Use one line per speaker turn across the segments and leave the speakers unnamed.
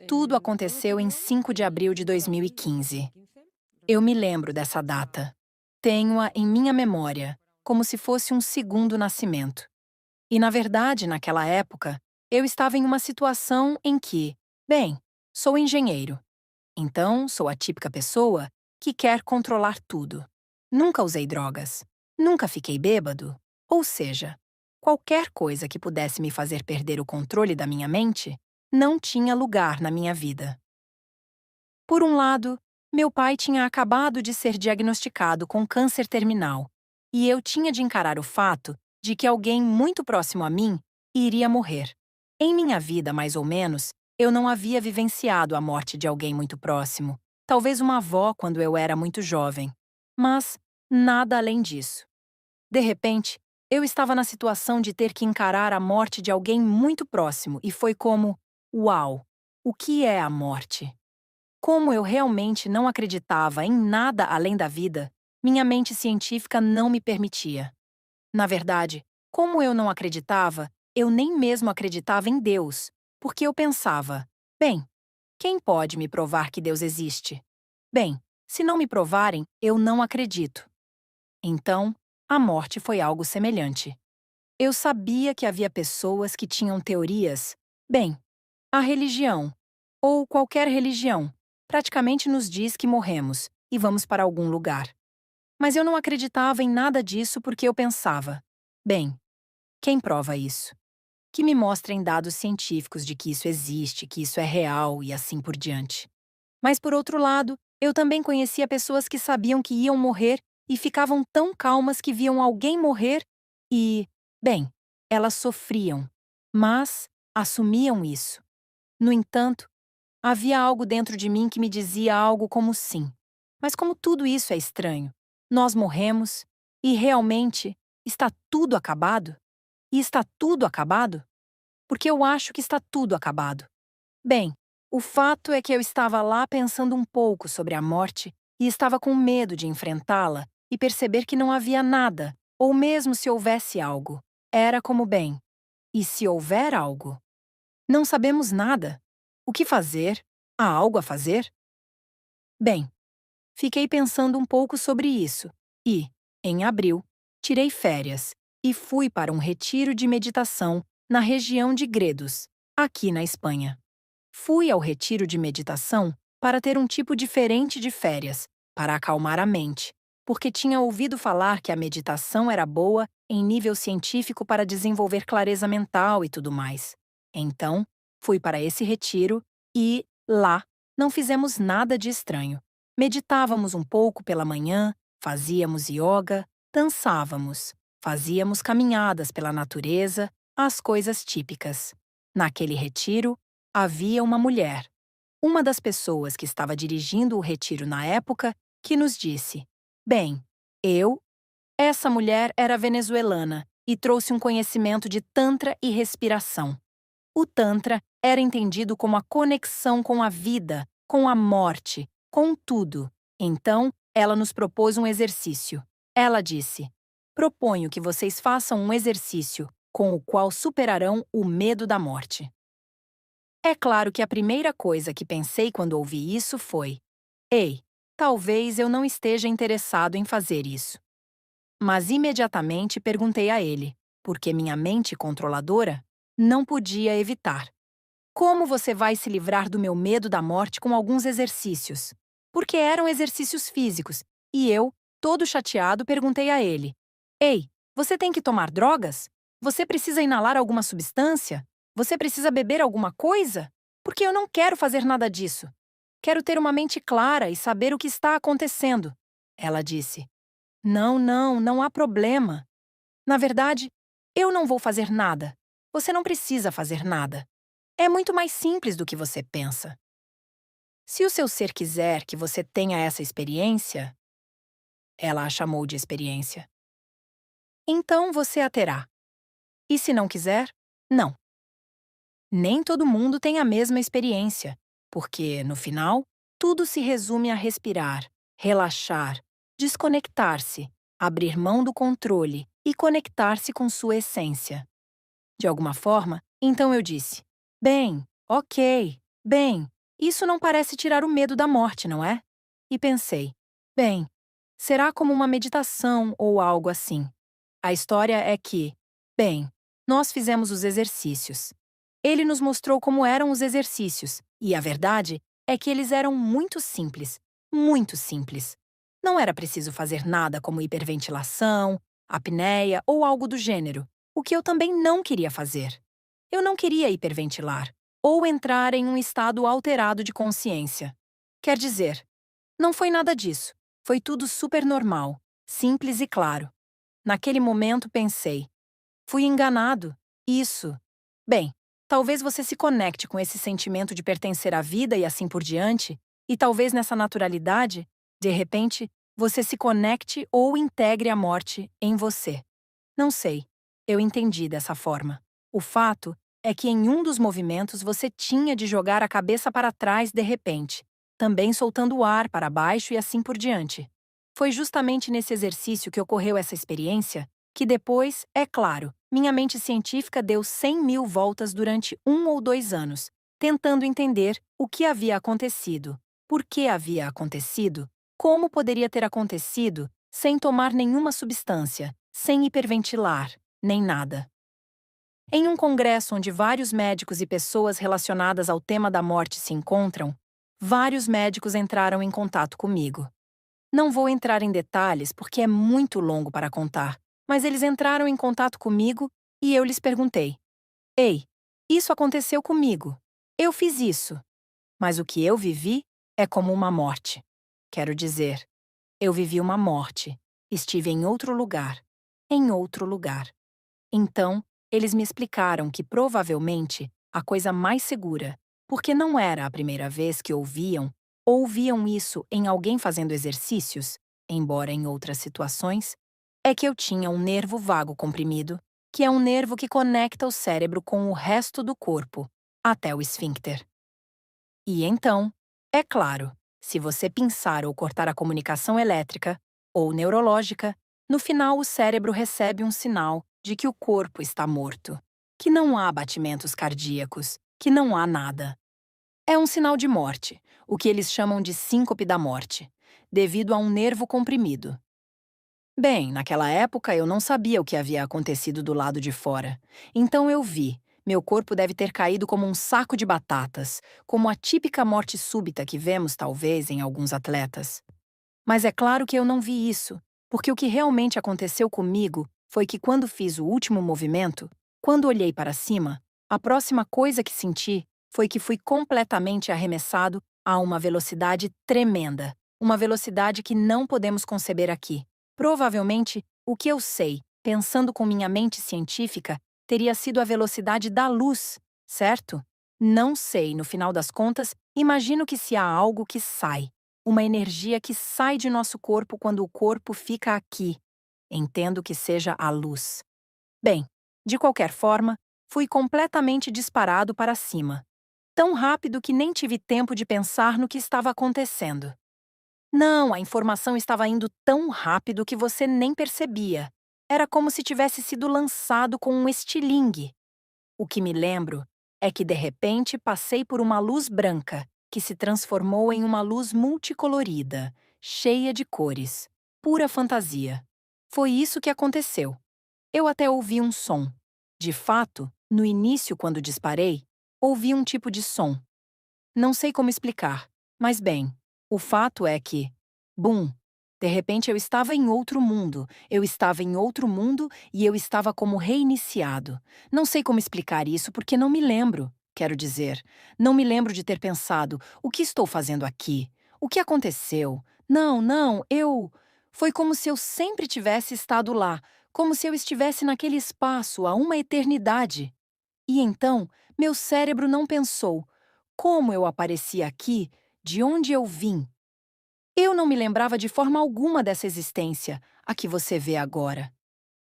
Tudo aconteceu em 5 de abril de 2015. Eu me lembro dessa data. Tenho-a em minha memória, como se fosse um segundo nascimento. E, na verdade, naquela época, eu estava em uma situação em que, bem, sou engenheiro. Então, sou a típica pessoa que quer controlar tudo. Nunca usei drogas. Nunca fiquei bêbado. Ou seja, qualquer coisa que pudesse me fazer perder o controle da minha mente não tinha lugar na minha vida. Por um lado, meu pai tinha acabado de ser diagnosticado com câncer terminal, e eu tinha de encarar o fato de que alguém muito próximo a mim iria morrer. Em minha vida, mais ou menos, eu não havia vivenciado a morte de alguém muito próximo, talvez uma avó quando eu era muito jovem, mas nada além disso. De repente, eu estava na situação de ter que encarar a morte de alguém muito próximo e foi como, uau, o que é a morte? Como eu realmente não acreditava em nada além da vida, minha mente científica não me permitia. Na verdade, como eu não acreditava, eu nem mesmo acreditava em Deus, porque eu pensava, bem, quem pode me provar que Deus existe? Bem, se não me provarem, eu não acredito. Então, a morte foi algo semelhante. Eu sabia que havia pessoas que tinham teorias. Bem, a religião, ou qualquer religião, praticamente nos diz que morremos e vamos para algum lugar. Mas eu não acreditava em nada disso porque eu pensava: bem, quem prova isso? Que me mostrem dados científicos de que isso existe, que isso é real e assim por diante. Mas, por outro lado, eu também conhecia pessoas que sabiam que iam morrer e ficavam tão calmas que viam alguém morrer e, bem, elas sofriam, mas assumiam isso. No entanto, havia algo dentro de mim que me dizia algo como sim. Mas como tudo isso é estranho, nós morremos e realmente está tudo acabado? E está tudo acabado? Porque eu acho que está tudo acabado. Bem, o fato é que eu estava lá pensando um pouco sobre a morte e estava com medo de enfrentá-la e perceber que não havia nada, ou mesmo se houvesse algo. Era como bem. E se houver algo? Não sabemos nada. O que fazer? Há algo a fazer? Bem, fiquei pensando um pouco sobre isso e, em abril, tirei férias e fui para um retiro de meditação na região de Gredos, aqui na Espanha. Fui ao retiro de meditação para ter um tipo diferente de férias, para acalmar a mente, porque tinha ouvido falar que a meditação era boa em nível científico para desenvolver clareza mental e tudo mais. Então, fui para esse retiro e, lá, não fizemos nada de estranho. Meditávamos um pouco pela manhã, fazíamos yoga, dançávamos, fazíamos caminhadas pela natureza, as coisas típicas. Naquele retiro, havia uma mulher, uma das pessoas que estava dirigindo o retiro na época, que nos disse: bem, eu. Essa mulher era venezuelana e trouxe um conhecimento de Tantra e respiração. O Tantra era entendido como a conexão com a vida, com a morte, com tudo. Então, ela nos propôs um exercício. Ela disse: proponho que vocês façam um exercício com o qual superarão o medo da morte. É claro que a primeira coisa que pensei quando ouvi isso foi: ei, talvez eu não esteja interessado em fazer isso. Mas imediatamente perguntei a ele, porque minha mente controladora não podia evitar. Como você vai se livrar do meu medo da morte com alguns exercícios? Porque eram exercícios físicos, e eu, todo chateado, perguntei a ele: ei, você tem que tomar drogas? Você precisa inalar alguma substância? Você precisa beber alguma coisa? Porque eu não quero fazer nada disso. Quero ter uma mente clara e saber o que está acontecendo. Ela disse: não, não, não há problema. Na verdade, eu não vou fazer nada. Você não precisa fazer nada. É muito mais simples do que você pensa. Se o seu ser quiser que você tenha essa experiência, ela a chamou de experiência, então você a terá. E se não quiser, não. Nem todo mundo tem a mesma experiência, porque, no final, tudo se resume a respirar, relaxar, desconectar-se abrir mão do controle e conectar-se com sua essência. De alguma forma, então eu disse: bem, ok, bem, isso não parece tirar o medo da morte, não é? E pensei: bem, será como uma meditação ou algo assim. A história é que, bem, nós fizemos os exercícios. Ele nos mostrou como eram os exercícios, e a verdade é que eles eram muito simples, muito simples. Não era preciso fazer nada como hiperventilação, apneia ou algo do gênero, o que eu também não queria fazer. Eu não queria hiperventilar ou entrar em um estado alterado de consciência. Quer dizer, não foi nada disso. Foi tudo super normal, simples e claro. Naquele momento pensei: fui enganado. Isso. Bem, talvez você se conecte com esse sentimento de pertencer à vida e assim por diante, e talvez nessa naturalidade, de repente, você se conecte ou integre a morte em você. Não sei. Eu entendi dessa forma. O fato é que em um dos movimentos você tinha de jogar a cabeça para trás de repente, também soltando o ar para baixo e assim por diante. Foi justamente nesse exercício que ocorreu essa experiência que depois, é claro, minha mente científica deu 100.000 voltas durante 1 ou 2 anos, tentando entender o que havia acontecido, por que havia acontecido, como poderia ter acontecido sem tomar nenhuma substância, sem hiperventilar, nem nada. Em um congresso onde vários médicos e pessoas relacionadas ao tema da morte se encontram, vários médicos entraram em contato comigo. Não vou entrar em detalhes porque é muito longo para contar, mas eles entraram em contato comigo e eu lhes perguntei: ei, isso aconteceu comigo. Eu fiz isso. Mas o que eu vivi é como uma morte. Quero dizer, eu vivi uma morte. Estive em outro lugar. Em outro lugar. Então, eles me explicaram que provavelmente a coisa mais segura, porque não era a primeira vez que ouviam isso em alguém fazendo exercícios, embora em outras situações, é que eu tinha um nervo vago comprimido, que é um nervo que conecta o cérebro com o resto do corpo, até o esfíncter. E então, é claro, se você pinçar ou cortar a comunicação elétrica ou neurológica, no final o cérebro recebe um sinal de que o corpo está morto, que não há batimentos cardíacos, que não há nada. É um sinal de morte, o que eles chamam de síncope da morte, devido a um nervo comprimido. Bem, naquela época eu não sabia o que havia acontecido do lado de fora. Então eu vi. Meu corpo deve ter caído como um saco de batatas, como a típica morte súbita que vemos, talvez, em alguns atletas. Mas é claro que eu não vi isso, porque o que realmente aconteceu comigo foi que quando fiz o último movimento, quando olhei para cima, a próxima coisa que senti foi que fui completamente arremessado a uma velocidade tremenda, uma velocidade que não podemos conceber aqui. Provavelmente, o que eu sei, pensando com minha mente científica, teria sido a velocidade da luz, certo? Não sei, no final das contas, imagino que se há algo que sai, uma energia que sai de nosso corpo quando o corpo fica aqui. Entendo que seja a luz. Bem, de qualquer forma, fui completamente disparado para cima. Tão rápido que nem tive tempo de pensar no que estava acontecendo. Não, a informação estava indo tão rápido que você nem percebia. Era como se tivesse sido lançado com um estilingue. O que me lembro é que de repente passei por uma luz branca, que se transformou em uma luz multicolorida, cheia de cores. Pura fantasia. Foi isso que aconteceu. Eu até ouvi um som. De fato, no início, quando disparei, ouvi um tipo de som. Não sei como explicar, mas bem, o fato é que, bum, de repente eu estava em outro mundo, eu estava em outro mundo e eu estava como reiniciado. Não sei como explicar isso porque não me lembro, quero dizer. Não me lembro de ter pensado, o que estou fazendo aqui? O que aconteceu? Não, não, eu... Foi como se eu sempre tivesse estado lá, como se eu estivesse naquele espaço há uma eternidade. E então, meu cérebro não pensou, como eu apareci aqui? De onde eu vim? Eu não me lembrava de forma alguma dessa existência, a que você vê agora.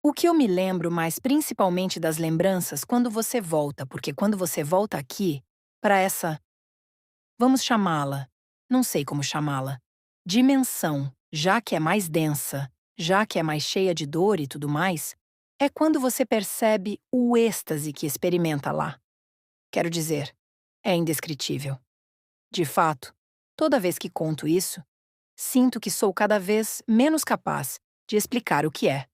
O que eu me lembro mais principalmente das lembranças quando você volta, porque quando você volta aqui, para essa, vamos chamá-la, não sei como chamá-la, dimensão, já que é mais densa, já que é mais cheia de dor e tudo mais, é quando você percebe o êxtase que experimenta lá. Quero dizer, é indescritível. De fato, toda vez que conto isso, sinto que sou cada vez menos capaz de explicar o que é,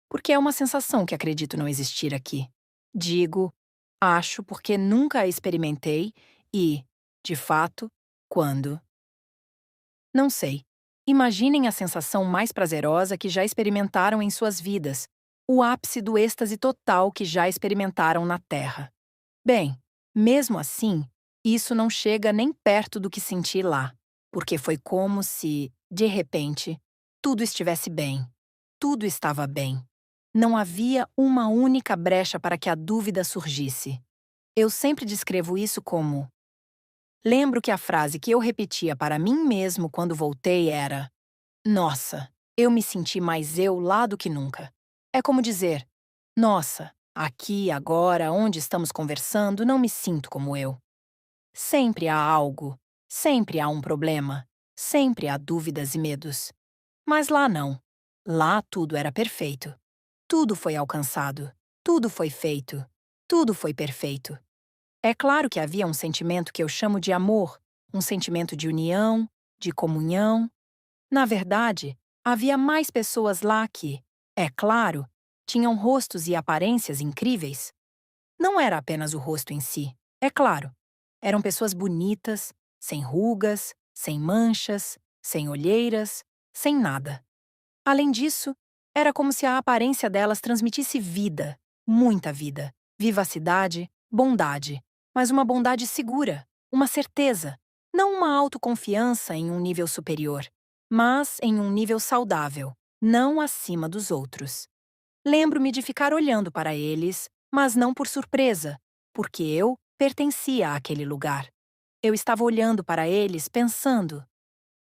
porque é uma sensação que acredito não existir aqui. Digo, acho porque nunca a experimentei e, de fato, quando? Não sei. Imaginem a sensação mais prazerosa que já experimentaram em suas vidas, o ápice do êxtase total que já experimentaram na Terra. Bem, mesmo assim, isso não chega nem perto do que senti lá, porque foi como se, de repente, tudo estivesse bem. Tudo estava bem. Não havia uma única brecha para que a dúvida surgisse. Eu sempre descrevo isso como: lembro que a frase que eu repetia para mim mesmo quando voltei era: nossa, eu me senti mais eu lá do que nunca. É como dizer: nossa, aqui, agora, onde estamos conversando, não me sinto como eu. Sempre há algo, sempre há um problema, sempre há dúvidas e medos. Mas lá não. Lá tudo era perfeito. Tudo foi alcançado. Tudo foi feito. Tudo foi perfeito. É claro que havia um sentimento que eu chamo de amor, um sentimento de união, de comunhão. Na verdade, havia mais pessoas lá que, é claro, tinham rostos e aparências incríveis. Não era apenas o rosto em si, é claro. Eram pessoas bonitas, sem rugas, sem manchas, sem olheiras, sem nada. Além disso, era como se a aparência delas transmitisse vida, muita vida, vivacidade, bondade, mas uma bondade segura, uma certeza, não uma autoconfiança em um nível superior, mas em um nível saudável, não acima dos outros. Lembro-me de ficar olhando para eles, mas não por surpresa, porque eu pertencia àquele lugar. Eu estava olhando para eles pensando: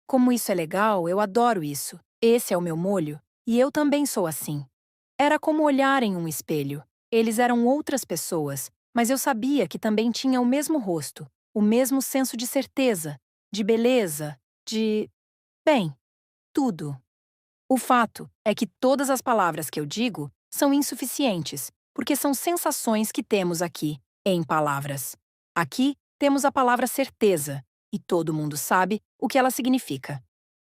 como isso é legal, eu adoro isso. Esse é o meu molho, e eu também sou assim. Era como olhar em um espelho. Eles eram outras pessoas, mas eu sabia que também tinha o mesmo rosto, o mesmo senso de certeza, de beleza, de... bem, tudo. O fato é que todas as palavras que eu digo são insuficientes, porque são sensações que temos aqui, em palavras. Aqui temos a palavra certeza, e todo mundo sabe o que ela significa.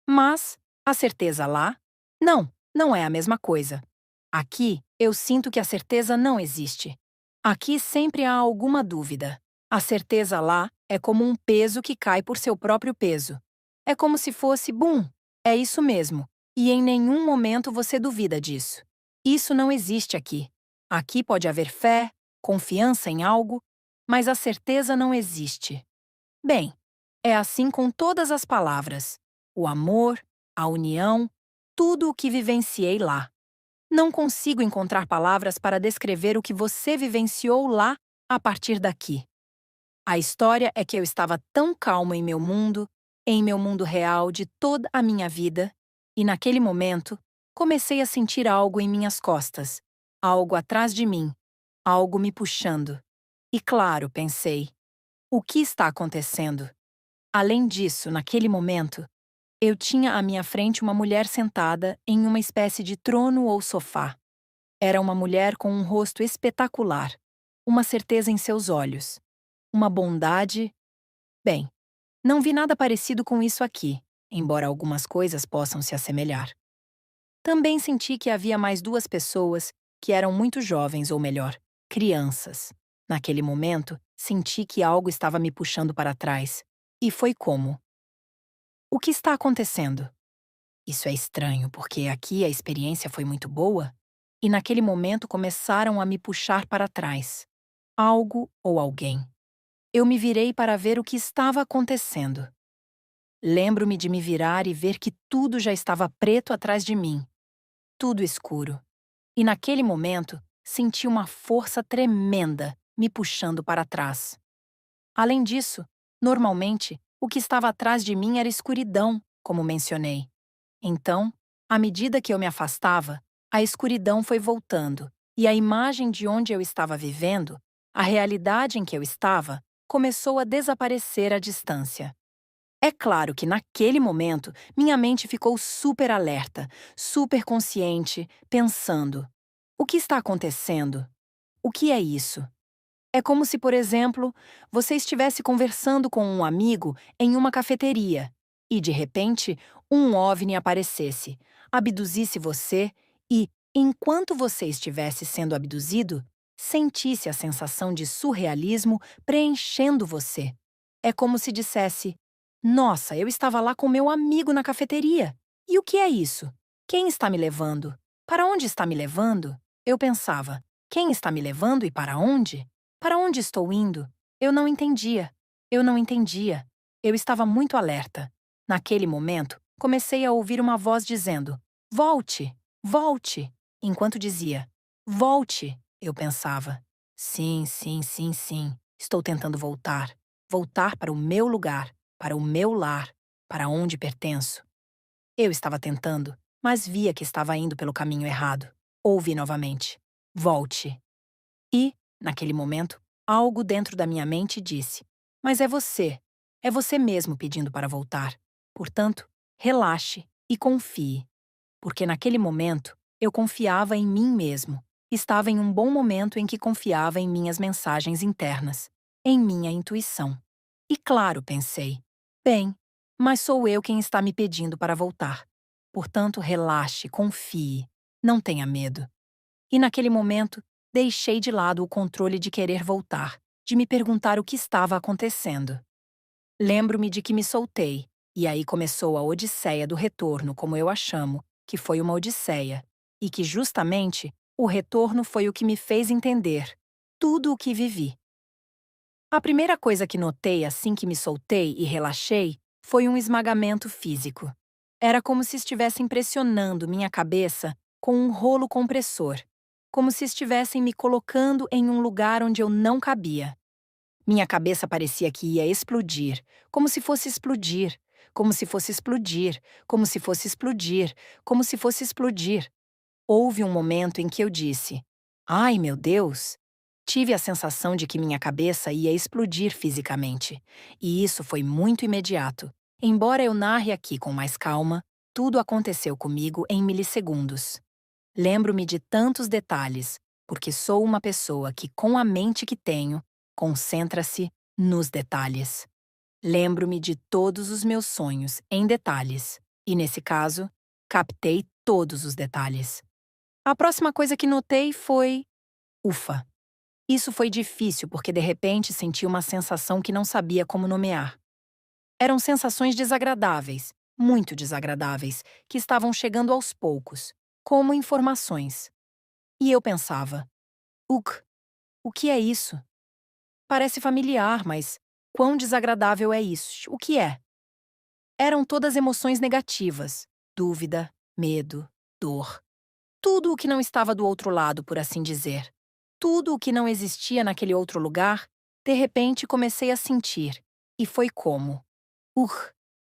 Mas a certeza lá? Não, não é a mesma coisa. Aqui eu sinto que a certeza não existe. Aqui sempre há alguma dúvida. A certeza lá é como um peso que cai por seu próprio peso. É como se fosse, bum, é isso mesmo. E em nenhum momento você duvida disso. Isso não existe aqui. Aqui pode haver fé, confiança em algo, mas a certeza não existe. Bem, é assim com todas as palavras. O amor, a união, tudo o que vivenciei lá. Não consigo encontrar palavras para descrever o que você vivenciou lá a partir daqui. A história é que eu estava tão calmo em meu mundo real de toda a minha vida, e naquele momento, comecei a sentir algo em minhas costas, algo atrás de mim, algo me puxando. E claro, pensei, o que está acontecendo? Além disso, naquele momento, eu tinha à minha frente uma mulher sentada em uma espécie de trono ou sofá. Era uma mulher com um rosto espetacular, uma certeza em seus olhos, uma bondade. Bem, não vi nada parecido com isso aqui, embora algumas coisas possam se assemelhar. Também senti que havia mais duas pessoas que eram muito jovens, ou melhor, crianças. Naquele momento, senti que algo estava me puxando para trás. E foi como: o que está acontecendo? Isso é estranho, porque aqui a experiência foi muito boa, e naquele momento começaram a me puxar para trás. Algo ou alguém. Eu me virei para ver o que estava acontecendo. Lembro-me de me virar e ver que tudo já estava preto atrás de mim. Tudo escuro. E naquele momento, senti uma força tremenda me puxando para trás. Além disso, normalmente, o que estava atrás de mim era escuridão, como mencionei. Então, à medida que eu me afastava, a escuridão foi voltando, e a imagem de onde eu estava vivendo, a realidade em que eu estava, começou a desaparecer à distância. É claro que naquele momento minha mente ficou super alerta, super consciente, pensando: o que está acontecendo? O que é isso? É como se, por exemplo, você estivesse conversando com um amigo em uma cafeteria e, de repente, um OVNI aparecesse, abduzisse você e, enquanto você estivesse sendo abduzido, sentisse a sensação de surrealismo preenchendo você. É como se dissesse: Nossa, eu estava lá com meu amigo na cafeteria. E o que é isso? Quem está me levando? Para onde está me levando? Eu pensava: quem está me levando e para onde? Para onde estou indo? Eu não entendia. Eu não entendia. Eu estava muito alerta. Naquele momento, comecei a ouvir uma voz dizendo: Volte! Volte! Enquanto dizia: Volte! Eu pensava: Sim, sim, sim, sim. Estou tentando voltar. Voltar para o meu lugar, para o meu lar, para onde pertenço. Eu estava tentando, mas via que estava indo pelo caminho errado. Ouvi novamente: Volte! E, naquele momento, algo dentro da minha mente disse: Mas é você mesmo pedindo para voltar. Portanto, relaxe e confie. Porque naquele momento, eu confiava em mim mesmo. Estava em um bom momento em que confiava em minhas mensagens internas, em minha intuição. E claro, pensei: bem, mas sou eu quem está me pedindo para voltar. Portanto, relaxe, confie. Não tenha medo. E naquele momento, deixei de lado o controle de querer voltar, de me perguntar o que estava acontecendo. Lembro-me de que me soltei, e aí começou a odisseia do retorno, como eu a chamo, que foi uma odisseia, e que justamente o retorno foi o que me fez entender tudo o que vivi. A primeira coisa que notei assim que me soltei e relaxei foi um esmagamento físico. Era como se estivessem pressionando minha cabeça com um rolo compressor, como se estivessem me colocando em um lugar onde eu não cabia. Minha cabeça parecia que ia explodir, como se fosse explodir, como se fosse explodir, como se fosse explodir, como se fosse explodir. Houve um momento em que eu disse: Ai, meu Deus! Tive a sensação de que minha cabeça ia explodir fisicamente. E isso foi muito imediato. Embora eu narre aqui com mais calma, tudo aconteceu comigo em milissegundos. Lembro-me de tantos detalhes, porque sou uma pessoa que, com a mente que tenho, concentra-se nos detalhes. Lembro-me de todos os meus sonhos em detalhes, e nesse caso, captei todos os detalhes. A próxima coisa que notei foi: ufa! Isso foi difícil porque de repente senti uma sensação que não sabia como nomear. Eram sensações desagradáveis, muito desagradáveis, que estavam chegando aos poucos, como informações. E eu pensava: uk, o que é isso? Parece familiar, mas quão desagradável é isso? O que é? Eram todas emoções negativas: dúvida, medo, dor. Tudo o que não estava do outro lado, por assim dizer. Tudo o que não existia naquele outro lugar, de repente comecei a sentir. E foi como: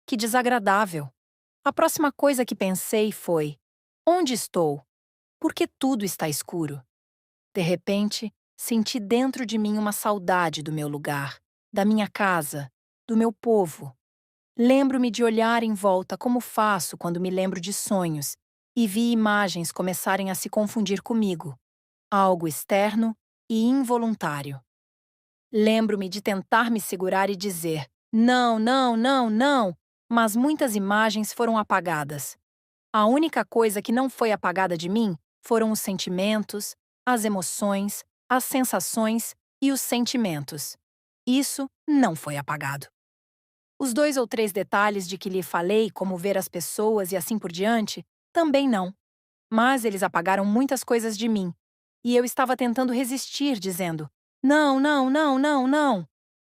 que desagradável. A próxima coisa que pensei foi: onde estou? Por que tudo está escuro? De repente, senti dentro de mim uma saudade do meu lugar, da minha casa, do meu povo. Lembro-me de olhar em volta como faço quando me lembro de sonhos, e vi imagens começarem a se confundir comigo. Algo externo e involuntário. Lembro-me de tentar me segurar e dizer: não, não, não, não, mas muitas imagens foram apagadas. A única coisa que não foi apagada de mim foram os sentimentos, as emoções, as sensações e os sentimentos. Isso não foi apagado. Os 2 ou 3 detalhes de que lhe falei, como ver as pessoas e assim por diante, também não. Mas eles apagaram muitas coisas de mim. E eu estava tentando resistir, dizendo: não, não, não, não, não.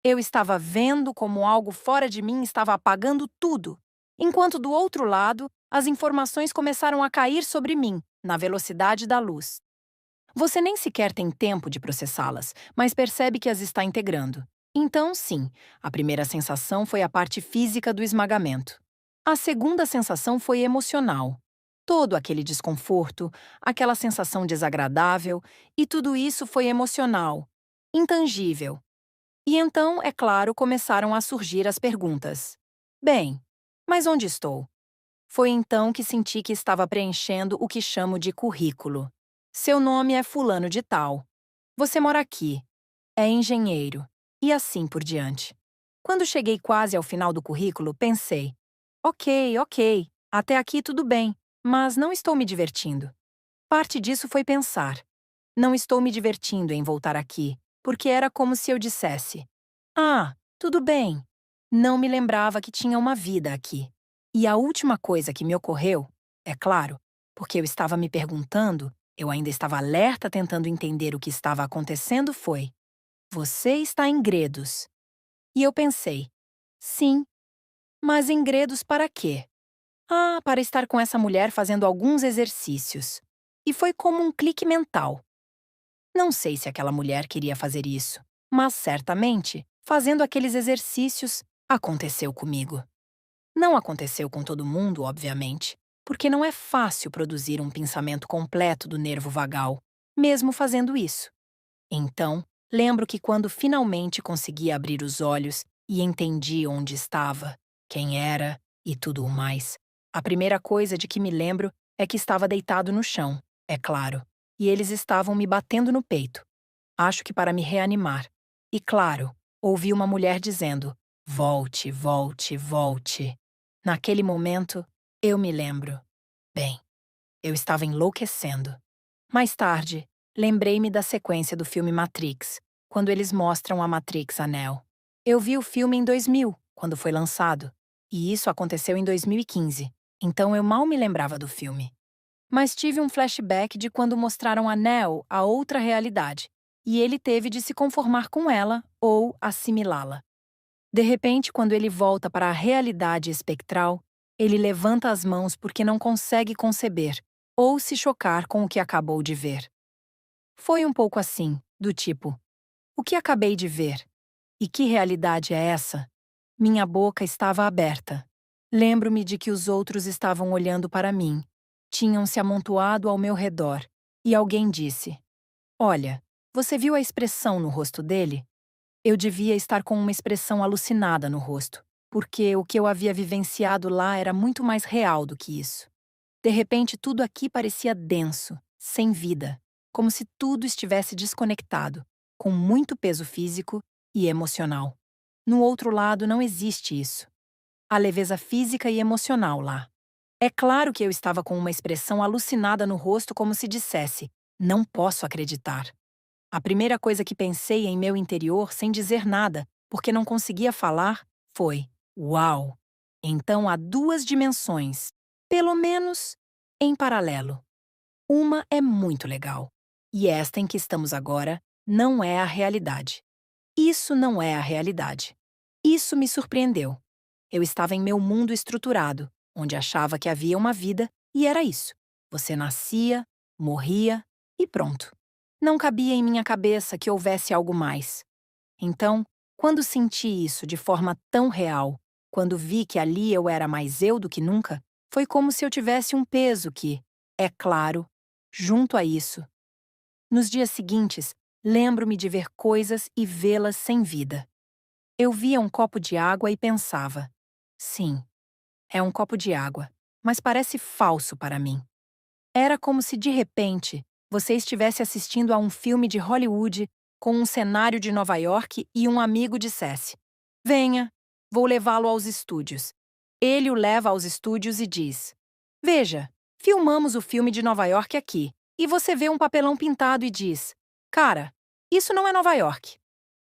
Eu estava vendo como algo fora de mim estava apagando tudo, enquanto do outro lado, as informações começaram a cair sobre mim, na velocidade da luz. Você nem sequer tem tempo de processá-las, mas percebe que as está integrando. Então, sim, a primeira sensação foi a parte física do esmagamento. A segunda sensação foi emocional. Todo aquele desconforto, aquela sensação desagradável, e tudo isso foi emocional, intangível. E então, é claro, começaram a surgir as perguntas. Bem, mas onde estou? Foi então que senti que estava preenchendo o que chamo de currículo. Seu nome é Fulano de Tal. Você mora aqui. É engenheiro. E assim por diante. Quando cheguei quase ao final do currículo, pensei: ok, ok, até aqui tudo bem, mas não estou me divertindo. Parte disso foi pensar: não estou me divertindo em voltar aqui, porque era como se eu dissesse: ah, tudo bem. Não me lembrava que tinha uma vida aqui. E a última coisa que me ocorreu, é claro, porque eu estava me perguntando, eu ainda estava alerta tentando entender o que estava acontecendo, foi: você está em Gredos. E eu pensei: sim, mas em Gredos para quê? Ah, para estar com essa mulher fazendo alguns exercícios. E foi como um clique mental. Não sei se aquela mulher queria fazer isso, mas certamente, fazendo aqueles exercícios, aconteceu comigo. Não aconteceu com todo mundo, obviamente, porque não é fácil produzir um pensamento completo do nervo vagal, mesmo fazendo isso. Então, lembro que quando finalmente consegui abrir os olhos e entendi onde estava, quem era e tudo o mais, a primeira coisa de que me lembro é que estava deitado no chão, é claro, e eles estavam me batendo no peito. Acho que para me reanimar. E claro, ouvi uma mulher dizendo: volte, volte, volte. Naquele momento, eu me lembro. Bem, eu estava enlouquecendo. Mais tarde, lembrei-me da sequência do filme Matrix, quando eles mostram a Matrix a Neo. Eu vi o filme em 2000, quando foi lançado, e isso aconteceu em 2015, então eu mal me lembrava do filme. Mas tive um flashback de quando mostraram a Neo a outra realidade, e ele teve de se conformar com ela ou assimilá-la. De repente, quando ele volta para a realidade espectral, ele levanta as mãos porque não consegue conceber ou se chocar com o que acabou de ver. Foi um pouco assim, do tipo: o que acabei de ver? E que realidade é essa? Minha boca estava aberta. Lembro-me de que os outros estavam olhando para mim. Tinham se amontoado ao meu redor. E alguém disse: olha, você viu a expressão no rosto dele? Eu devia estar com uma expressão alucinada no rosto, porque o que eu havia vivenciado lá era muito mais real do que isso. De repente, tudo aqui parecia denso, sem vida, como se tudo estivesse desconectado, com muito peso físico e emocional. No outro lado, não existe isso. A leveza física e emocional lá. É claro que eu estava com uma expressão alucinada no rosto, como se dissesse: não posso acreditar. A primeira coisa que pensei em meu interior, sem dizer nada, porque não conseguia falar, foi: uau! Então há duas dimensões, pelo menos em paralelo. Uma é muito legal, e esta em que estamos agora não é a realidade. Isso não é a realidade. Isso me surpreendeu. Eu estava em meu mundo estruturado, onde achava que havia uma vida, e era isso. Você nascia, morria e pronto. Não cabia em minha cabeça que houvesse algo mais. Então, quando senti isso de forma tão real, quando vi que ali eu era mais eu do que nunca, foi como se eu tivesse um peso que, é claro, junto a isso. Nos dias seguintes, lembro-me de ver coisas e vê-las sem vida. Eu via um copo de água e pensava: sim, é um copo de água, mas parece falso para mim. Era como se, de repente, você estivesse assistindo a um filme de Hollywood com um cenário de Nova York e um amigo dissesse: venha, vou levá-lo aos estúdios. Ele o leva aos estúdios e diz: veja, filmamos o filme de Nova York aqui. E você vê um papelão pintado e diz: cara, isso não é Nova York.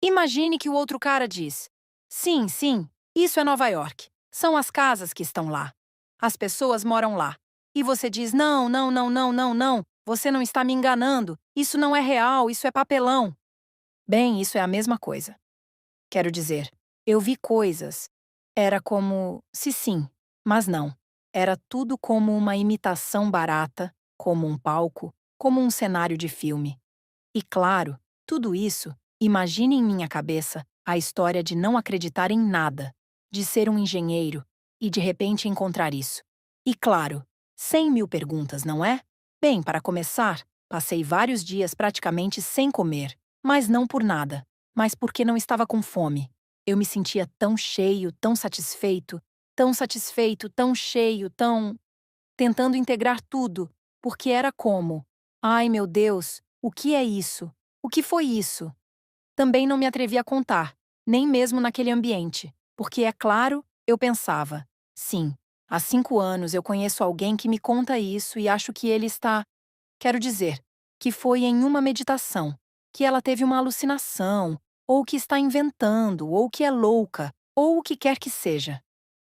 Imagine que o outro cara diz: sim, sim, isso é Nova York. São as casas que estão lá. As pessoas moram lá. E você diz: não, não, não, não, não, não. Você não está me enganando. Isso não é real, isso é papelão. Bem, isso é a mesma coisa. Quero dizer, eu vi coisas. Era como se sim, mas não. Era tudo como uma imitação barata, como um palco, como um cenário de filme. E claro, tudo isso, imagine em minha cabeça a história de não acreditar em nada, de ser um engenheiro e de repente encontrar isso. E claro, 100.000 perguntas, não é? Bem, para começar, passei vários dias praticamente sem comer, mas não por nada, mas porque não estava com fome. Eu me sentia tão cheio, tão satisfeito, tão satisfeito, tão cheio, tão tentando integrar tudo, porque era como: ai meu Deus, o que é isso? O que foi isso? Também não me atrevi a contar, nem mesmo naquele ambiente, porque, é claro, eu pensava: sim, há 5 anos eu conheço alguém que me conta isso e acho que ele está. Quero dizer, que foi em uma meditação, que ela teve uma alucinação, ou que está inventando, ou que é louca, ou o que quer que seja.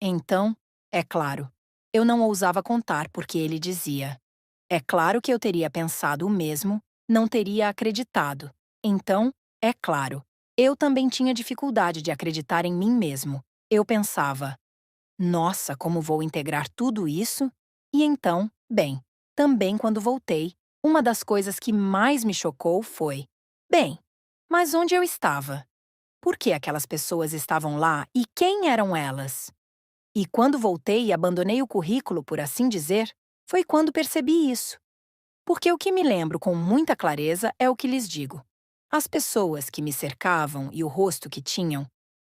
Então, é claro, eu não ousava contar porque ele dizia. É claro que eu teria pensado o mesmo, não teria acreditado. Então, é claro, eu também tinha dificuldade de acreditar em mim mesmo. Eu pensava: nossa, como vou integrar tudo isso? E então, bem, também quando voltei, uma das coisas que mais me chocou foi: bem, mas onde eu estava? Por que aquelas pessoas estavam lá e quem eram elas? E quando voltei e abandonei o currículo, por assim dizer, foi quando percebi isso. Porque o que me lembro com muita clareza é o que lhes digo. As pessoas que me cercavam e o rosto que tinham,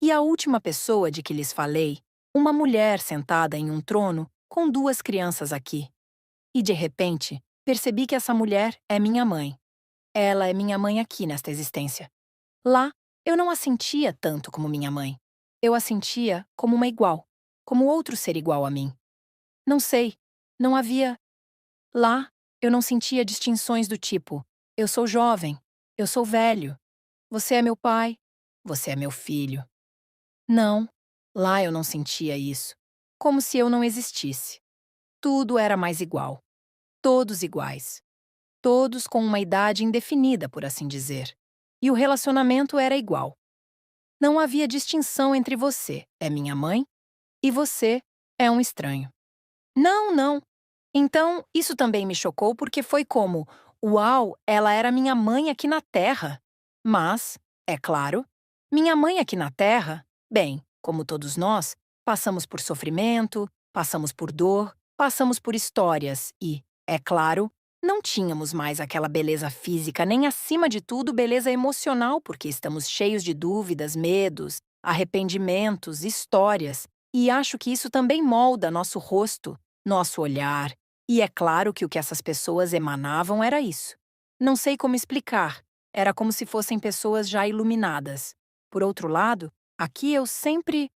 e a última pessoa de que lhes falei, uma mulher sentada em um trono com 2 crianças aqui. E de repente, percebi que essa mulher é minha mãe. Ela é minha mãe aqui nesta existência. Lá, eu não a sentia tanto como minha mãe. Eu a sentia como uma igual, como outro ser igual a mim. Não sei, não havia. Lá, eu não sentia distinções do tipo: eu sou jovem, eu sou velho, você é meu pai, você é meu filho. Não, lá eu não sentia isso. Como se eu não existisse. Tudo era mais igual. Todos iguais. Todos com uma idade indefinida, por assim dizer. E o relacionamento era igual. Não havia distinção entre você, é minha mãe, e você é um estranho. Não, não. Então, isso também me chocou porque foi como: uau, ela era minha mãe aqui na Terra. Mas, é claro, minha mãe aqui na Terra, bem, como todos nós, passamos por sofrimento, passamos por dor, passamos por histórias e, é claro, não tínhamos mais aquela beleza física, nem acima de tudo beleza emocional, porque estamos cheios de dúvidas, medos, arrependimentos, histórias, e acho que isso também molda nosso rosto, nosso olhar, e é claro que o que essas pessoas emanavam era isso. Não sei como explicar, era como se fossem pessoas já iluminadas. Por outro lado, aqui eu sempre,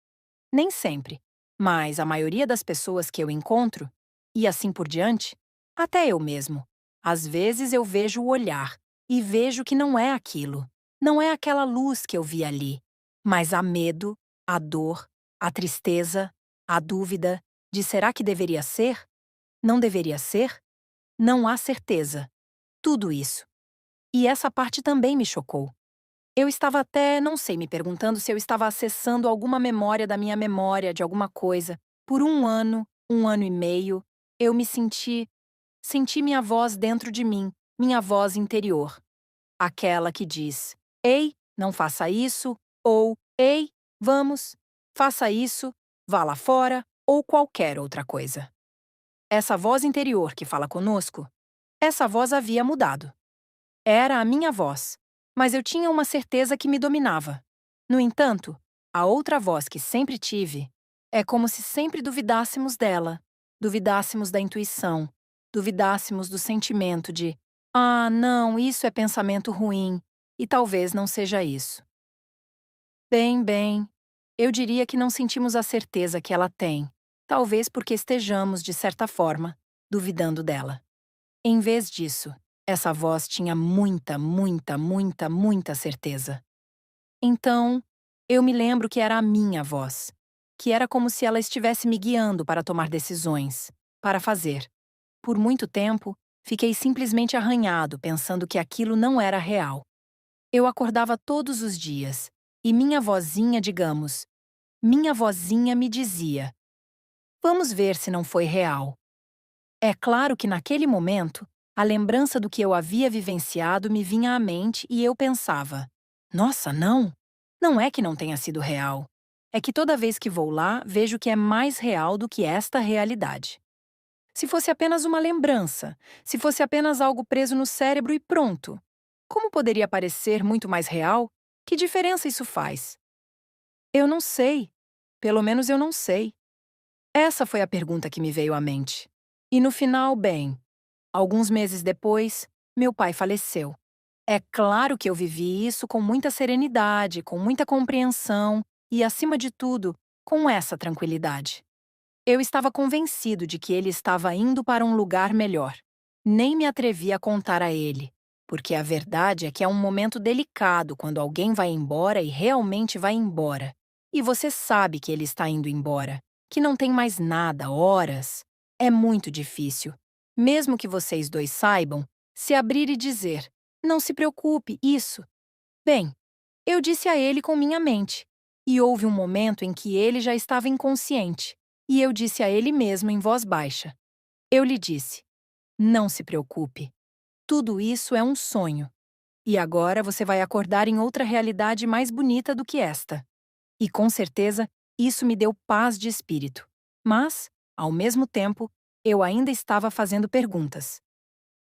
nem sempre, mas a maioria das pessoas que eu encontro, e assim por diante, até eu mesmo, às vezes eu vejo o olhar e vejo que não é aquilo, não é aquela luz que eu vi ali, mas há medo, a dor, a tristeza, a dúvida de será que deveria ser? Não deveria ser? Não há certeza. Tudo isso. E essa parte também me chocou. Eu estava até, não sei, me perguntando se eu estava acessando alguma memória da minha memória de alguma coisa. Por um ano e meio, eu me senti minha voz dentro de mim, minha voz interior. Aquela que diz: ei, não faça isso, ou ei, vamos, faça isso, vá lá fora, ou qualquer outra coisa. Essa voz interior que fala conosco, essa voz havia mudado. Era a minha voz, mas eu tinha uma certeza que me dominava. No entanto, a outra voz que sempre tive é como se sempre duvidássemos dela, duvidássemos da intuição, duvidássemos do sentimento de: ah, não, isso é pensamento ruim, e talvez não seja isso. Bem, eu diria que não sentimos a certeza que ela tem, talvez porque estejamos, de certa forma, duvidando dela. Em vez disso, essa voz tinha muita certeza. Então, eu me lembro que era a minha voz, que era como se ela estivesse me guiando para tomar decisões, para fazer. Por muito tempo, fiquei simplesmente arranhado pensando que aquilo não era real. Eu acordava todos os dias e minha vozinha, digamos, minha vozinha me dizia: vamos ver se não foi real. É claro que naquele momento, a lembrança do que eu havia vivenciado me vinha à mente e eu pensava: nossa, não! Não é que não tenha sido real. É que toda vez que vou lá, vejo que é mais real do que esta realidade. Se fosse apenas uma lembrança, se fosse apenas algo preso no cérebro e pronto, como poderia parecer muito mais real? Que diferença isso faz? Eu não sei. Pelo menos eu não sei. Essa foi a pergunta que me veio à mente. E no final, bem, alguns meses depois, meu pai faleceu. É claro que eu vivi isso com muita serenidade, com muita compreensão e, acima de tudo, com essa tranquilidade. Eu estava convencido de que ele estava indo para um lugar melhor. Nem me atrevi a contar a ele, porque a verdade é que é um momento delicado quando alguém vai embora e realmente vai embora. E você sabe que ele está indo embora, que não tem mais nada, horas. É muito difícil. Mesmo que vocês dois saibam, se abrir e dizer: não se preocupe, isso. Bem, eu disse a ele com minha mente. E houve um momento em que ele já estava inconsciente. E eu disse a ele mesmo em voz baixa. Eu lhe disse: não se preocupe. Tudo isso é um sonho. E agora você vai acordar em outra realidade mais bonita do que esta. E com certeza, isso me deu paz de espírito. Mas, ao mesmo tempo, eu ainda estava fazendo perguntas.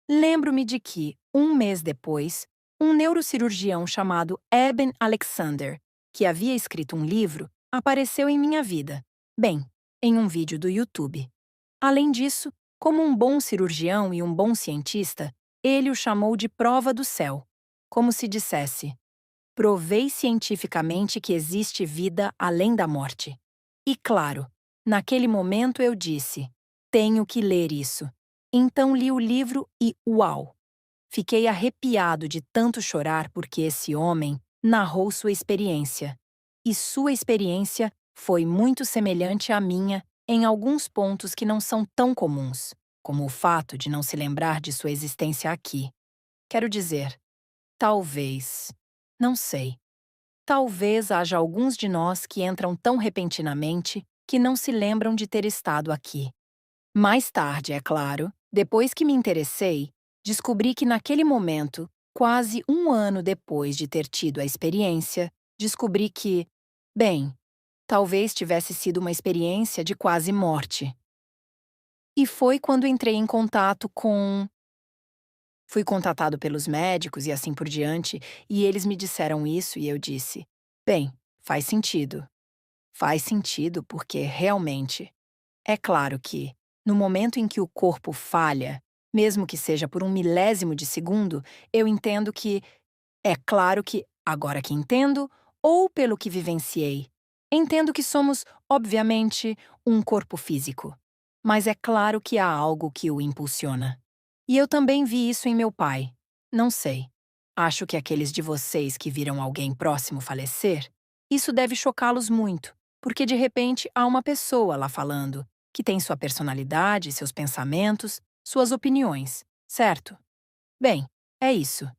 Lembro-me de que, um mês depois, um neurocirurgião chamado Eben Alexander, que havia escrito um livro, apareceu em minha vida. Bem, em um vídeo do YouTube. Além disso, como um bom cirurgião e um bom cientista, ele o chamou de prova do céu. Como se dissesse: provei cientificamente que existe vida além da morte. E claro, naquele momento eu disse: tenho que ler isso. Então li o livro e uau! Fiquei arrepiado de tanto chorar porque esse homem narrou sua experiência. E sua experiência foi muito semelhante à minha em alguns pontos que não são tão comuns, como o fato de não se lembrar de sua existência aqui. Quero dizer, talvez, não sei. Talvez haja alguns de nós que entram tão repentinamente que não se lembram de ter estado aqui. Mais tarde, é claro, depois que me interessei, descobri que naquele momento, quase um ano depois de ter tido a experiência, descobri que, bem, talvez tivesse sido uma experiência de quase morte. E foi quando entrei em contato com. Fui contatado pelos médicos e assim por diante, e eles me disseram isso e eu disse: bem, faz sentido. Faz sentido porque, realmente, é claro que, no momento em que o corpo falha, mesmo que seja por um milésimo de segundo, eu entendo que, é claro que, agora que entendo, ou pelo que vivenciei, entendo que somos, obviamente, um corpo físico. Mas é claro que há algo que o impulsiona. E eu também vi isso em meu pai. Não sei. Acho que aqueles de vocês que viram alguém próximo falecer, isso deve chocá-los muito, porque de repente há uma pessoa lá falando, que tem sua personalidade, seus pensamentos, suas opiniões, certo? Bem, é isso.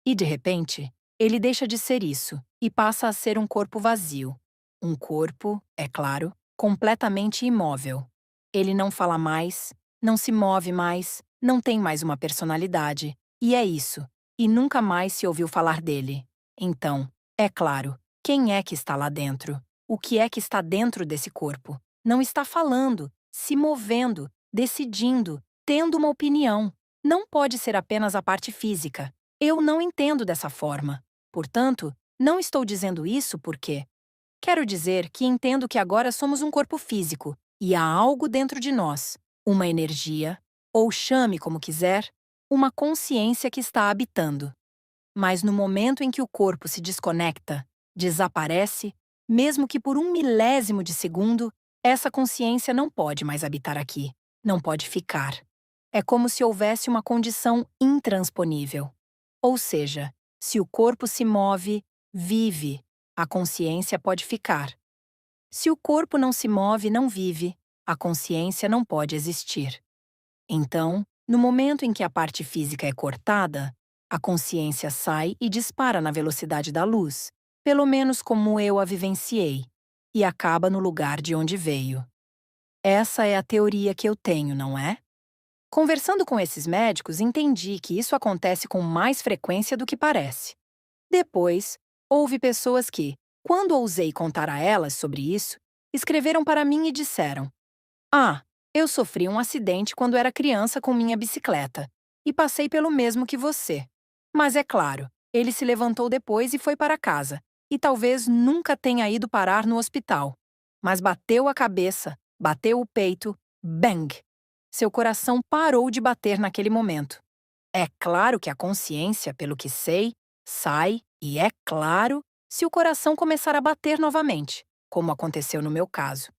E de repente, ele deixa de ser isso e passa a ser um corpo vazio. Um corpo, é claro, completamente imóvel. Ele não fala mais, não se move mais, não tem mais uma personalidade. E é isso. E nunca mais se ouviu falar dele. Então, é claro, quem é que está lá dentro? O que é que está dentro desse corpo? Não está falando, se movendo, decidindo, tendo uma opinião. Não pode ser apenas a parte física. Eu não entendo dessa forma. Portanto, não estou dizendo isso porque quero dizer que entendo que agora somos um corpo físico e há algo dentro de nós, uma energia, ou chame como quiser, uma consciência que está habitando. Mas no momento em que o corpo se desconecta, desaparece, mesmo que por um milésimo de segundo, essa consciência não pode mais habitar aqui, não pode ficar. É como se houvesse uma condição intransponível. Ou seja, se o corpo se move, vive, a consciência pode ficar. Se o corpo não se move, não vive, a consciência não pode existir. Então, no momento em que a parte física é cortada, a consciência sai e dispara na velocidade da luz, pelo menos como eu a vivenciei, e acaba no lugar de onde veio. Essa é a teoria que eu tenho, não é? Conversando com esses médicos, entendi que isso acontece com mais frequência do que parece. Depois, houve pessoas que, quando ousei contar a elas sobre isso, escreveram para mim e disseram: ah, eu sofri um acidente quando era criança com minha bicicleta e passei pelo mesmo que você. Mas é claro, ele se levantou depois e foi para casa, e talvez nunca tenha ido parar no hospital. Mas bateu a cabeça, bateu o peito, bang! Seu coração parou de bater naquele momento. É claro que a consciência, pelo que sei, sai, e é claro se o coração começar a bater novamente, como aconteceu no meu caso.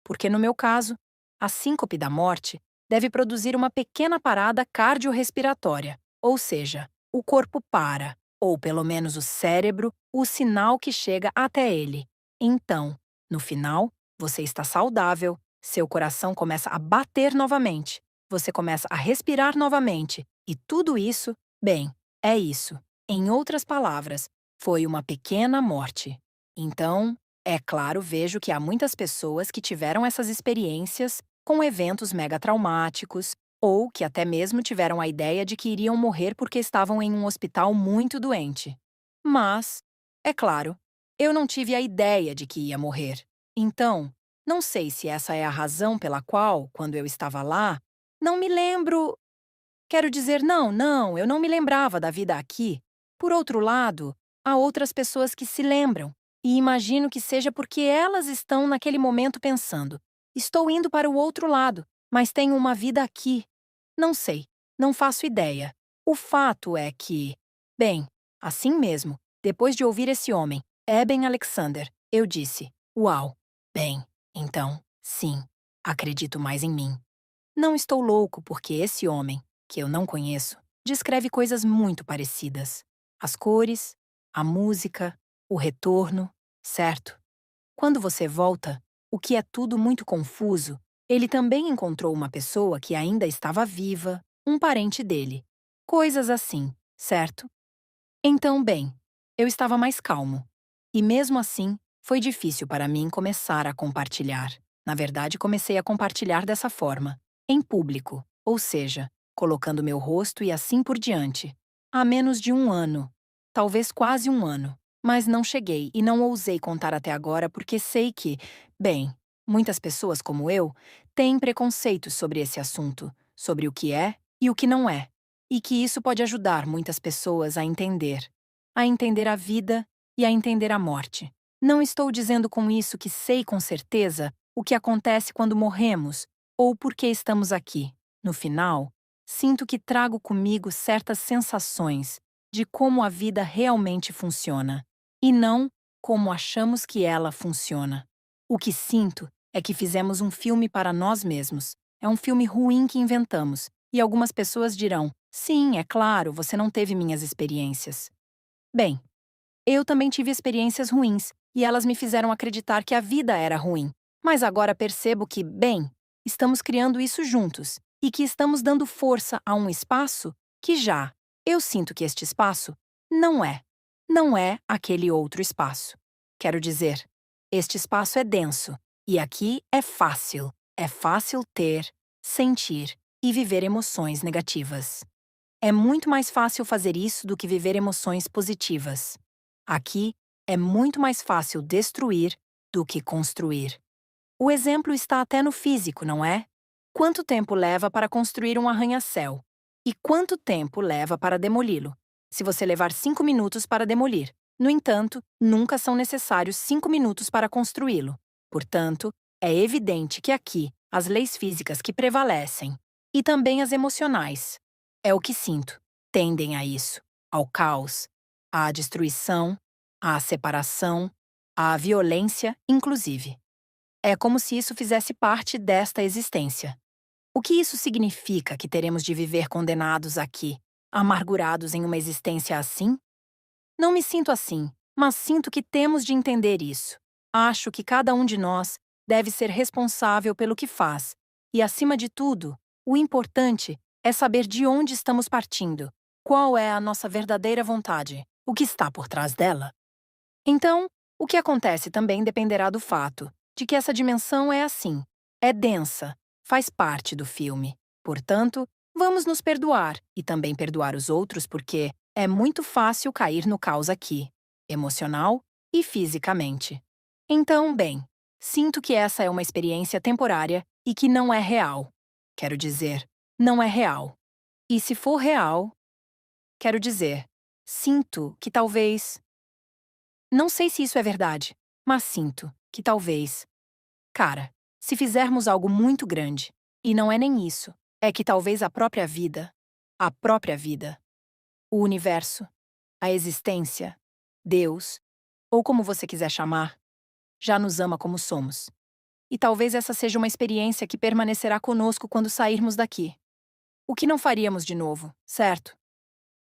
Porque no meu caso, a síncope da morte deve produzir uma pequena parada cardiorrespiratória, ou seja, o corpo para, ou pelo menos o cérebro, o sinal que chega até ele. Então, no final, você está saudável, seu coração começa a bater novamente, você começa a respirar novamente, e tudo isso, bem, é isso. Em outras palavras, foi uma pequena morte. Então, é claro, vejo que há muitas pessoas que tiveram essas experiências com eventos megatraumáticos ou que até mesmo tiveram a ideia de que iriam morrer porque estavam em um hospital muito doente. Mas, é claro, eu não tive a ideia de que ia morrer. Então, não sei se essa é a razão pela qual, quando eu estava lá, não me lembro. Quero dizer, não, eu não me lembrava da vida aqui. Por outro lado, há outras pessoas que se lembram, e imagino que seja porque elas estão naquele momento pensando: estou indo para o outro lado, mas tenho uma vida aqui. Não sei, não faço ideia. O fato é que, bem, assim mesmo, depois de ouvir esse homem, Eben Alexander, eu disse: uau, bem, então, sim, acredito mais em mim. Não estou louco porque esse homem, que eu não conheço, descreve coisas muito parecidas. As cores, a música, o retorno, certo? Quando você volta, o que é tudo muito confuso, ele também encontrou uma pessoa que ainda estava viva, um parente dele. Coisas assim, certo? Então, bem, eu estava mais calmo. E mesmo assim, foi difícil para mim começar a compartilhar. Na verdade, comecei a compartilhar dessa forma, em público, ou seja, colocando meu rosto e assim por diante. Há menos de um ano, talvez quase um ano, mas não cheguei e não ousei contar até agora porque sei que, bem, muitas pessoas como eu têm preconceitos sobre esse assunto, sobre o que é e o que não é, e que isso pode ajudar muitas pessoas a entender a vida e a entender a morte. Não estou dizendo com isso que sei com certeza o que acontece quando morremos ou por que estamos aqui. No final, sinto que trago comigo certas sensações de como a vida realmente funciona, e não como achamos que ela funciona. O que sinto é que fizemos um filme para nós mesmos. É um filme ruim que inventamos, e algumas pessoas dirão: sim, é claro, você não teve minhas experiências. Bem, eu também tive experiências ruins, e elas me fizeram acreditar que a vida era ruim. Mas agora percebo que, bem, estamos criando isso juntos, e que estamos dando força a um espaço que já, eu sinto que este espaço não é. Não é aquele outro espaço. Quero dizer, este espaço é denso, e aqui é fácil. É fácil ter, sentir e viver emoções negativas. É muito mais fácil fazer isso do que viver emoções positivas. Aqui é muito mais fácil destruir do que construir. O exemplo está até no físico, não é? Quanto tempo leva para construir um arranha-céu? E quanto tempo leva para demoli-lo? Se você levar 5 minutos para demolir. No entanto, nunca são necessários 5 minutos para construí-lo. Portanto, é evidente que aqui as leis físicas que prevalecem, e também as emocionais, é o que sinto, tendem a isso, ao caos, à destruição, à separação, à violência, inclusive. É como se isso fizesse parte desta existência. O que isso significa que teremos de viver condenados aqui, amargurados em uma existência assim? Não me sinto assim, mas sinto que temos de entender isso. Acho que cada um de nós deve ser responsável pelo que faz, e, acima de tudo, o importante é saber de onde estamos partindo, qual é a nossa verdadeira vontade, o que está por trás dela. Então, o que acontece também dependerá do fato de que essa dimensão é assim, é densa, faz parte do filme. Portanto, vamos nos perdoar e também perdoar os outros porque é muito fácil cair no caos aqui, emocional e fisicamente. Então, bem, sinto que essa é uma experiência temporária e que não é real. Quero dizer, não é real. E se for real, quero dizer, sinto que talvez. Não sei se isso é verdade, mas sinto que talvez. Cara, Se fizermos algo muito grande, e não é nem isso, é que talvez a própria vida, o universo, a existência, Deus, ou como você quiser chamar, já nos ama como somos. E talvez essa seja uma experiência que permanecerá conosco quando sairmos daqui. O que não faríamos de novo, certo?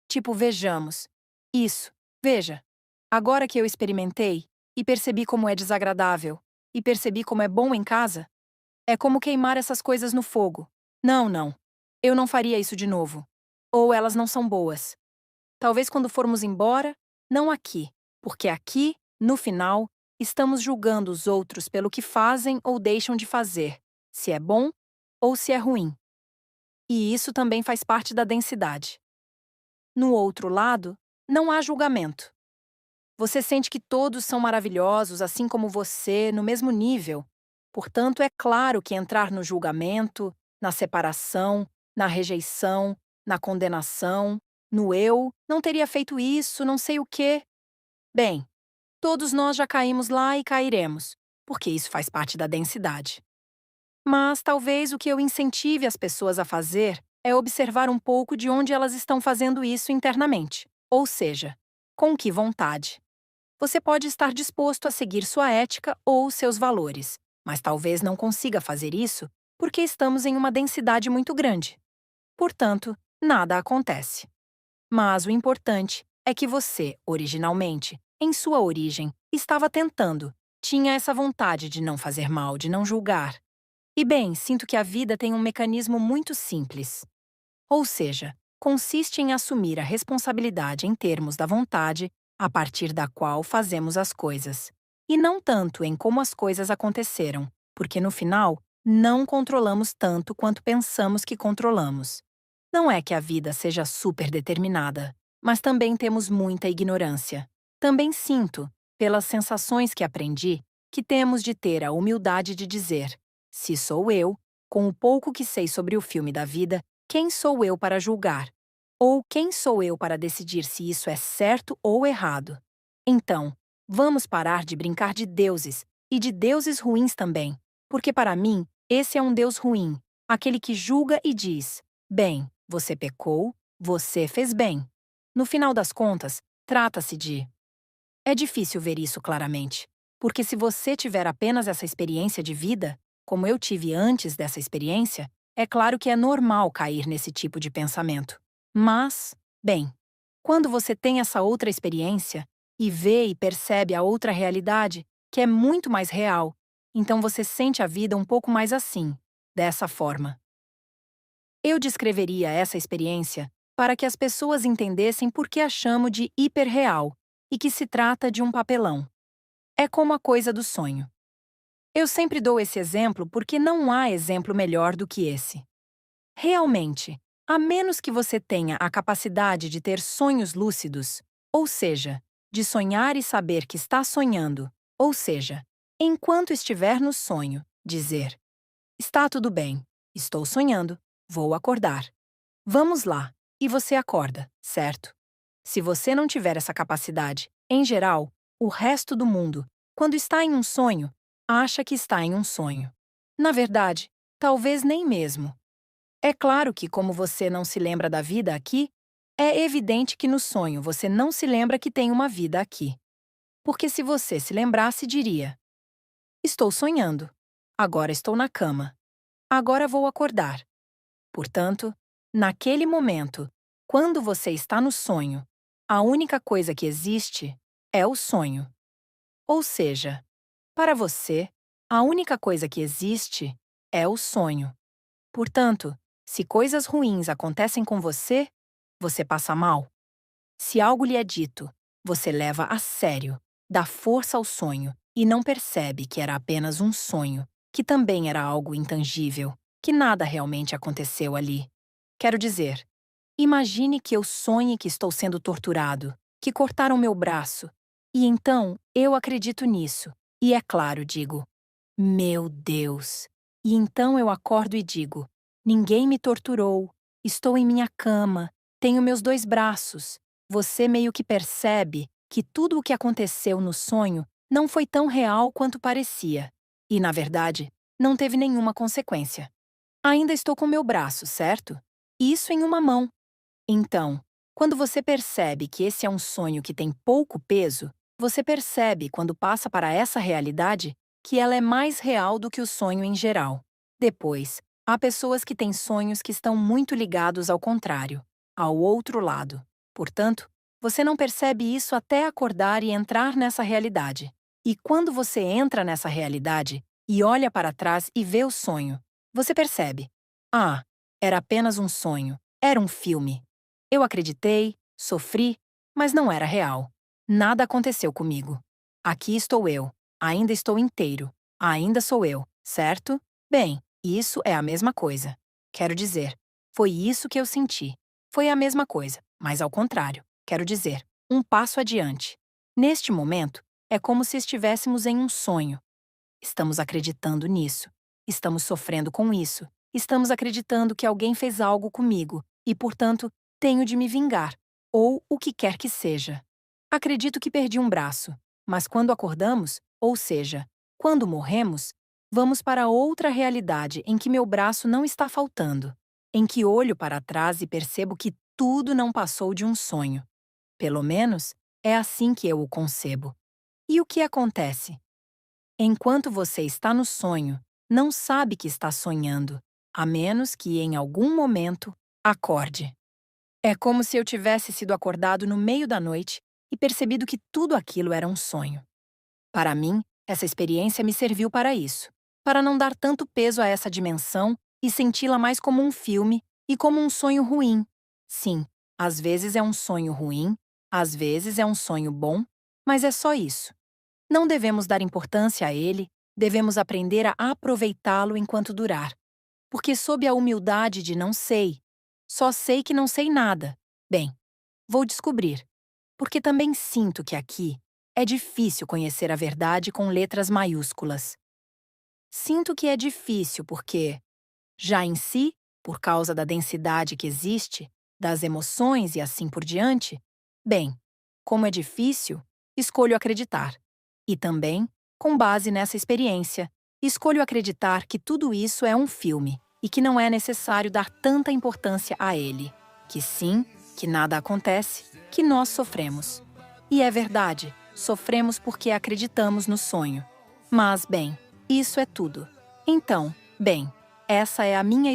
Tipo, vejamos. Isso, veja. Agora que eu experimentei, e percebi como é desagradável, e percebi como é bom em casa, é como queimar essas coisas no fogo. Não, não. Eu não faria isso de novo. Ou elas não são boas. Talvez quando formos embora, não aqui, porque aqui, no final, estamos julgando os outros pelo que fazem ou deixam de fazer, se é bom ou se é ruim. E isso também faz parte da densidade. No outro lado, não há julgamento. Você sente que todos são maravilhosos, assim como você, no mesmo nível. Portanto, é claro que entrar no julgamento, na separação, na rejeição, na condenação, no eu, não teria feito isso, não sei o quê. Bem, todos nós já caímos lá e cairemos, porque isso faz parte da densidade. Mas talvez o que eu incentive as pessoas a fazer é observar um pouco de onde elas estão fazendo isso internamente, ou seja, com que vontade. Você pode estar disposto a seguir sua ética ou seus valores, mas talvez não consiga fazer isso porque estamos em uma densidade muito grande. Portanto, nada acontece. Mas o importante é que você, originalmente, em sua origem, estava tentando, tinha essa vontade de não fazer mal, de não julgar. E bem, sinto que a vida tem um mecanismo muito simples. Ou seja, consiste em assumir a responsabilidade em termos da vontade a partir da qual fazemos as coisas, e não tanto em como as coisas aconteceram, porque no final não controlamos tanto quanto pensamos que controlamos. Não é que a vida seja super determinada, mas também temos muita ignorância. Também sinto, pelas sensações que aprendi, que temos de ter a humildade de dizer: se sou eu, com o pouco que sei sobre o filme da vida, quem sou eu para julgar? Ou quem sou eu para decidir se isso é certo ou errado? Então, vamos parar de brincar de deuses, e de deuses ruins também, porque para mim, esse é um Deus ruim, aquele que julga e diz: bem, você pecou, você fez bem. No final das contas, trata-se de. É difícil ver isso claramente, porque se você tiver apenas essa experiência de vida, como eu tive antes dessa experiência, é claro que é normal cair nesse tipo de pensamento. Mas, bem, quando você tem essa outra experiência e vê e percebe a outra realidade, que é muito mais real, então você sente a vida um pouco mais assim, dessa forma. Eu descreveria essa experiência para que as pessoas entendessem por que a chamo de hiperreal e que se trata de um papelão. É como a coisa do sonho. Eu sempre dou esse exemplo porque não há exemplo melhor do que esse. Realmente, a menos que você tenha a capacidade de ter sonhos lúcidos, ou seja, de sonhar e saber que está sonhando, ou seja, enquanto estiver no sonho, dizer: está tudo bem, estou sonhando, vou acordar. Vamos lá, e você acorda, certo? Se você não tiver essa capacidade, em geral, o resto do mundo, quando está em um sonho, acha que está em um sonho. Na verdade, talvez nem mesmo. É claro que, como você não se lembra da vida aqui, é evidente que no sonho você não se lembra que tem uma vida aqui. Porque se você se lembrasse, diria: estou sonhando. Agora estou na cama. Agora vou acordar. Portanto, naquele momento, quando você está no sonho, a única coisa que existe é o sonho. Ou seja, para você, a única coisa que existe é o sonho. Portanto, se coisas ruins acontecem com você, você passa mal. Se algo lhe é dito, você leva a sério, dá força ao sonho e não percebe que era apenas um sonho, que também era algo intangível, que nada realmente aconteceu ali. Quero dizer, imagine que eu sonhe que estou sendo torturado, que cortaram meu braço, e então eu acredito nisso. E é claro, digo: meu Deus! E então eu acordo e digo: ninguém me torturou, estou em minha cama, tenho meus 2 braços. Você meio que percebe que tudo o que aconteceu no sonho não foi tão real quanto parecia. E, na verdade, Não teve nenhuma consequência. Ainda estou com meu braço, certo? Isso em uma mão. Então, quando você percebe que esse é um sonho que tem pouco peso, você percebe, quando passa para essa realidade, que ela é mais real do que o sonho em geral. Depois, há pessoas que têm sonhos que estão muito ligados ao contrário, ao outro lado. Portanto, você não percebe isso até acordar e entrar nessa realidade. E quando você entra nessa realidade e olha para trás e vê o sonho, você percebe: ah, era apenas um sonho, era um filme. Eu acreditei, sofri, mas não era real. Nada aconteceu comigo. Aqui estou eu, ainda estou inteiro, ainda sou eu, certo? Bem, isso é a mesma coisa. Quero dizer, foi isso que eu senti. Foi a mesma coisa, mas ao contrário. Quero dizer, um passo adiante. Neste momento, é como se estivéssemos em um sonho. Estamos acreditando nisso. Estamos sofrendo com isso. Estamos acreditando que alguém fez algo comigo e, portanto, tenho de me vingar, ou o que quer que seja. Acredito que perdi um braço, mas quando acordamos, ou seja, quando morremos, vamos para outra realidade em que meu braço não está faltando, em que olho para trás e percebo que tudo não passou de um sonho. Pelo menos, é assim que eu o concebo. E o que acontece? Enquanto você está no sonho, não sabe que está sonhando, a menos que, em algum momento, acorde. É como se eu tivesse sido acordado no meio da noite e percebido que tudo aquilo era um sonho. Para mim, essa experiência me serviu para isso, para não dar tanto peso a essa dimensão e senti-la mais como um filme e como um sonho ruim. Sim, às vezes é um sonho ruim, às vezes é um sonho bom, mas é só isso. Não devemos dar importância a ele, devemos aprender a aproveitá-lo enquanto durar. Porque sob a humildade de não sei, só sei que não sei nada. Bem, vou descobrir. Porque também sinto que aqui é difícil conhecer a verdade com letras maiúsculas. Sinto que é difícil porque, já em si, por causa da densidade que existe, das emoções e assim por diante, bem, como é difícil, escolho acreditar. E também, com base nessa experiência, escolho acreditar que tudo isso é um filme e que não é necessário dar tanta importância a ele. Que sim, que nada acontece, que nós sofremos. E é verdade, sofremos porque acreditamos no sonho. Mas, bem, isso é tudo. Então, bem, essa é a minha